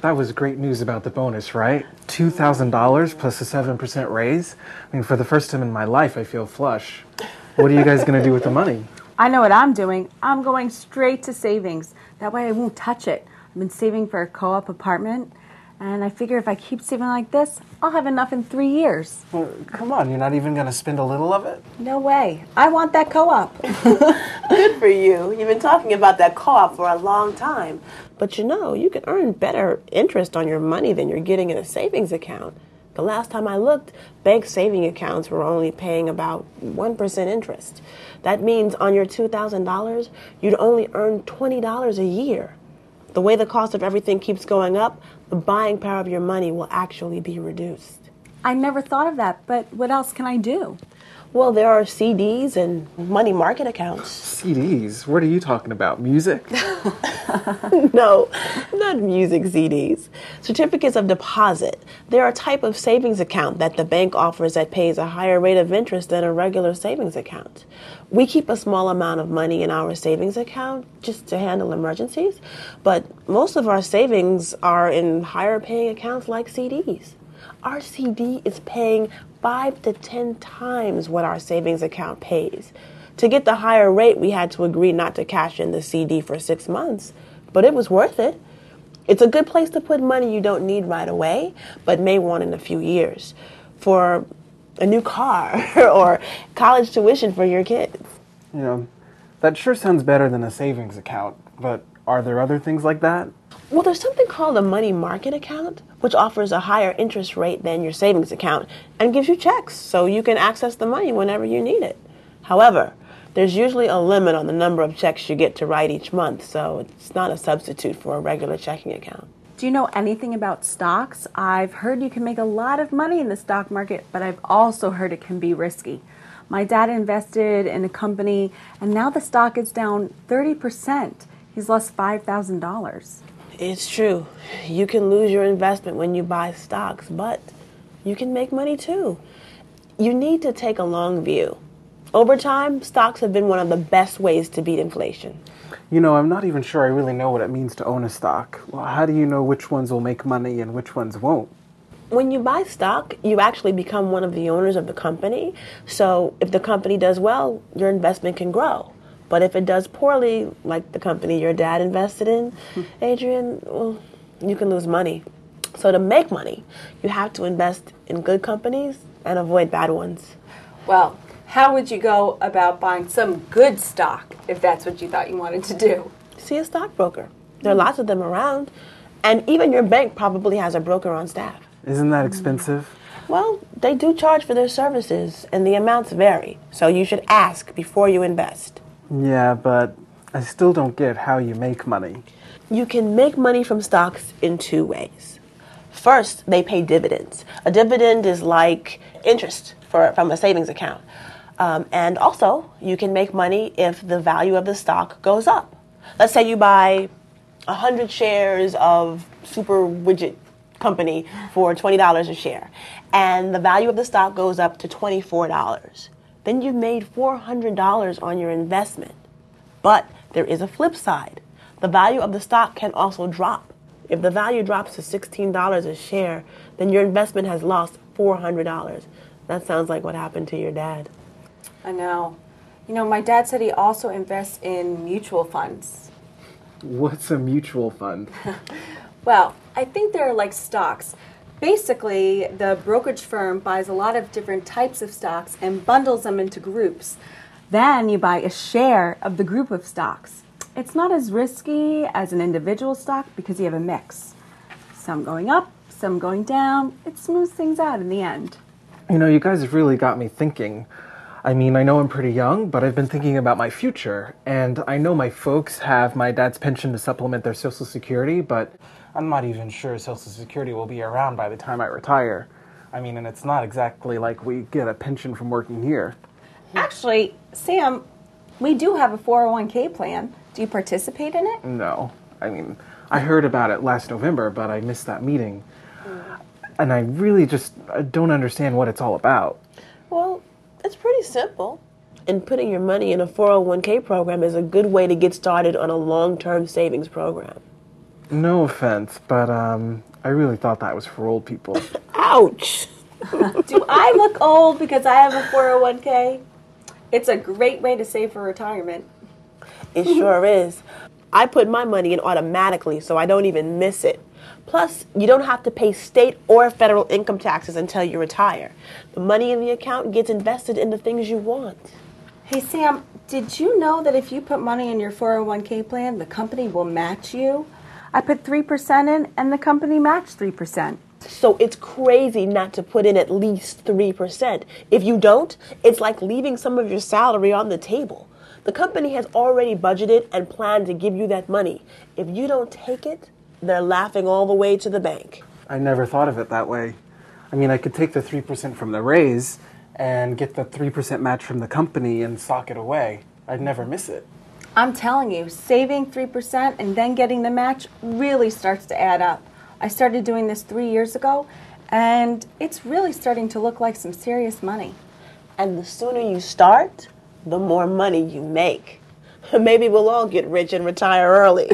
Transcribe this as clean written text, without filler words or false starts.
That was great news about the bonus, right? $2,000 plus a 7% raise. I mean, for the first time in my life, I feel flush. What are you guys going to do with the money? I know what I'm doing. I'm going straight to savings. That way I won't touch it. I've been saving for a co-op apartment, and I figure if I keep saving like this, I'll have enough in 3 years. Well, come on, you're not even going to spend a little of it? No way. I want that co-op. Good for you. You've been talking about that co-op for a long time. But you know, you can earn better interest on your money than you're getting in a savings account. The last time I looked, bank saving accounts were only paying about 1% interest. That means on your $2,000, you'd only earn $20 a year. The way the cost of everything keeps going up, the buying power of your money will actually be reduced. I never thought of that, but what else can I do? Well, there are CDs and money market accounts. CDs? What are you talking about? Music? No, not music CDs. Certificates of deposit. They're a type of savings account that the bank offers that pays a higher rate of interest than a regular savings account. We keep a small amount of money in our savings account just to handle emergencies, but most of our savings are in higher paying accounts like CDs. Our CD is paying 5 to 10 times what our savings account pays. To get the higher rate, we had to agree not to cash in the CD for 6 months, but it was worth it. It's a good place to put money you don't need right away, but may want in a few years, for a new car or college tuition for your kids. You know, that sure sounds better than a savings account, but are there other things like that? Well, there's something called a money market account, which offers a higher interest rate than your savings account and gives you checks so you can access the money whenever you need it. However, there's usually a limit on the number of checks you get to write each month, so it's not a substitute for a regular checking account. Do you know anything about stocks? I've heard you can make a lot of money in the stock market, but I've also heard it can be risky. My dad invested in a company, and now the stock is down 30%. He's lost $5,000. It's true. You can lose your investment when you buy stocks, but you can make money too. You need to take a long view. Over time, stocks have been one of the best ways to beat inflation. You know, I'm not even sure I really know what it means to own a stock. Well, how do you know which ones will make money and which ones won't? When you buy stock, you actually become one of the owners of the company. So if the company does well, your investment can grow. But if it does poorly, like the company your dad invested in, Adrian, well, you can lose money. So to make money, you have to invest in good companies and avoid bad ones. Well, how would you go about buying some good stock if that's what you thought you wanted to do? See a stockbroker. There are lots of them around. And even your bank probably has a broker on staff. Isn't that expensive? Well, they do charge for their services, and the amounts vary. So you should ask before you invest. Yeah, but I still don't get how you make money. You can make money from stocks in 2 ways. First, they pay dividends. A dividend is like interest from a savings account. And also, you can make money if the value of the stock goes up. Let's say you buy 100 shares of Super Widget Company for $20 a share, and the value of the stock goes up to $24. Then you've made $400 on your investment. But there is a flip side. The value of the stock can also drop. If the value drops to $16 a share, then your investment has lost $400. That sounds like what happened to your dad. I know. You know, my dad said he also invests in mutual funds. What's a mutual fund? Well, I think they're like stocks. Basically, the brokerage firm buys a lot of different types of stocks and bundles them into groups. Then you buy a share of the group of stocks. It's not as risky as an individual stock because you have a mix. Some going up, some going down. It smooths things out in the end. You know, you guys have really got me thinking. I mean, I know I'm pretty young, but I've been thinking about my future. And I know my folks have my dad's pension to supplement their Social Security, but I'm not even sure Social Security will be around by the time I retire. I mean, and it's not exactly like we get a pension from working here. Actually, Sam, we do have a 401k plan. Do you participate in it? No. I mean, I heard about it last November, but I missed that meeting. And I really just don't understand what it's all about. Well, it's pretty simple. And putting your money in a 401k program is a good way to get started on a long-term savings program. No offense, but I really thought that was for old people. Ouch! Do I look old because I have a 401k? It's a great way to save for retirement. It sure is. I put my money in automatically so I don't even miss it. Plus, you don't have to pay state or federal income taxes until you retire. The money in the account gets invested in the things you want. Hey Sam, did you know that if you put money in your 401k plan, the company will match you? I put 3% in and the company matched 3%. So it's crazy not to put in at least 3%. If you don't, it's like leaving some of your salary on the table. The company has already budgeted and planned to give you that money. If you don't take it, they're laughing all the way to the bank. I never thought of it that way. I mean, I could take the 3% from the raise and get the 3% match from the company and sock it away. I'd never miss it. I'm telling you, saving 3% and then getting the match really starts to add up. I started doing this 3 years ago, and it's really starting to look like some serious money. And the sooner you start, the more money you make. Maybe we'll all get rich and retire early.